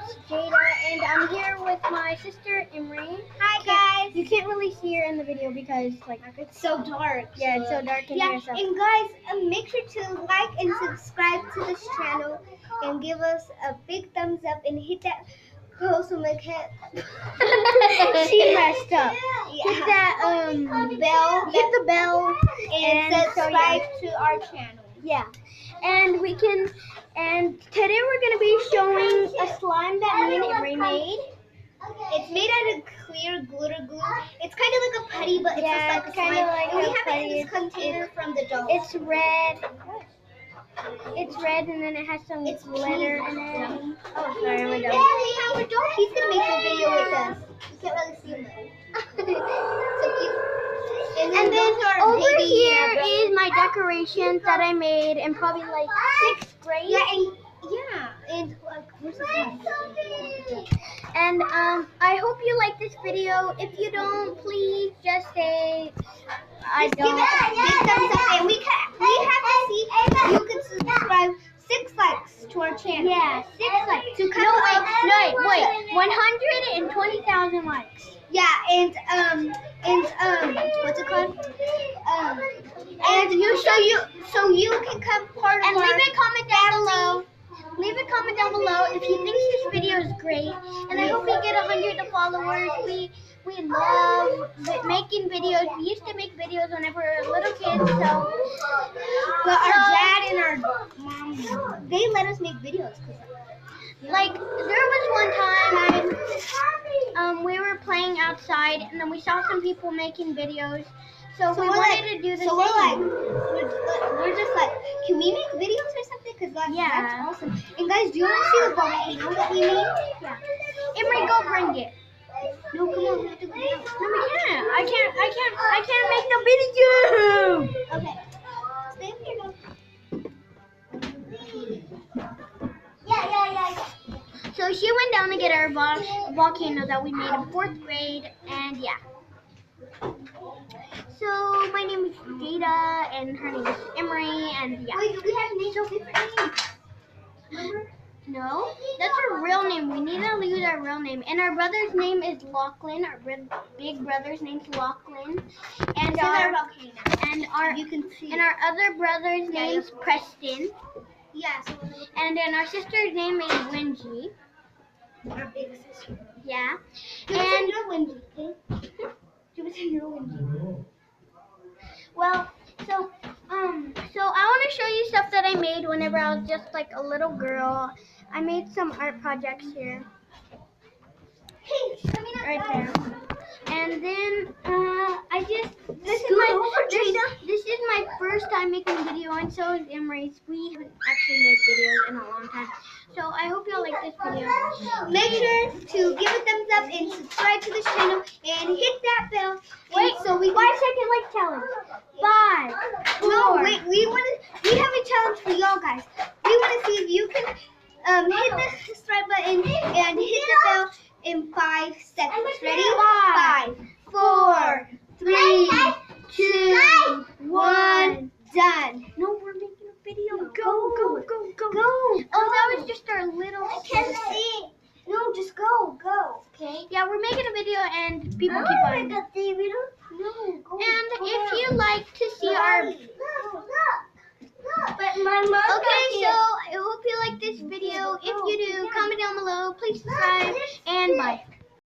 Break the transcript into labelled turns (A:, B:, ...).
A: it's Jada, and I'm here with my sister Emery.
B: Hi guys.
A: You can't really see her in the video because
B: It's so dark.
A: Yeah, it's so dark in here. So.
B: And guys, make sure to like and subscribe to this channel and give us a big thumbs up and hit that so my cat.
A: She messed up.
B: Yeah.
A: Hit that
B: bell.
A: Hit the bell
B: And subscribe to our channel.
A: Yeah. And today we're gonna be showing a slime that me and Emery made.
B: It's made out of clear glitter glue. It's kind of like a putty, but it's just like a
A: kind
B: slime.
A: of like
B: and we
A: a
B: have it in
A: putty.
B: this container from the doll.
A: It's red. It's red, and then it has some glitter in it. Oh, sorry, my dog.
B: And we have our dog. He's gonna make a video with us. You can't really see him. So cute.
A: And then over here is my decorations that I made in probably like 6th grade.
B: And where's this one?
A: And I hope you like this video. If you don't, please just say I don't.
B: Give it a big thumbs up, and we have to see if you can subscribe 6 likes to our channel.
A: Yeah, 6 likes.
B: To come
A: Wait, 120,000 likes.
B: Yeah, and what's it called? And so you can come part of
A: and leave a comment down below. Leave a comment down below if you think this video is great, and I hope we get 100 followers. We love making videos. We used to make videos whenever we were little kids, so.
B: But our dad and our mom, they let us make videos.
A: Like there was one time we were playing outside, and then we saw some people making videos. So we wanted to do the same.
B: So we're just like, can we make videos or something? Because that's awesome. And guys, do you want to see the volcano that we made?
A: Yeah. Emery, go bring it.
B: No, come on, we have to go down.
A: No, we can't. I can't make the video.
B: Okay. Stay up here, Yeah.
A: So she went down to get our volcano that we made in 4th grade, and yeah. So my name is Jada, and her name is Emery, and yeah.
B: Wait, do we have names of different names? Remember?
A: No, that's our real name. We need to use our real name. And our brother's name is Lachlan. Our big brother's name's Lachlan. And our other brother's name's Preston.
B: Yeah.
A: And then our sister's name is Wenji.
B: Our big sister.
A: Yeah.
B: And you're Wenji, okay? You're Wenji.
A: Well, so I want to show you stuff that I made whenever I was just like a little girl. I made some art projects here.
B: Hey,
A: right there. And then this is my first time making a video, and so is Emery's. We haven't actually made videos in a long time. So I hope y'all like this video.
B: Make sure to give a thumbs up and subscribe to this channel and hit that bell.
A: Wait,
B: so we
A: 5-second like challenge. 5, 4.
B: No, wait, we have a challenge for y'all guys. We want to see if you can hit the subscribe button and hit the bell in 5 seconds. Ready? 5, 4, 3, 2, 1, done.
A: No, we're making a video. Go.
B: Go.
A: Oh, that was just our little.
B: I can't see. No, just go. Okay.
A: Yeah, we're making a video, and people keep on.
B: No, go.
A: And if you like to see our.
B: But my mom.
A: Okay, so I hope you like this video. If you do, comment down below. Please subscribe, and bye.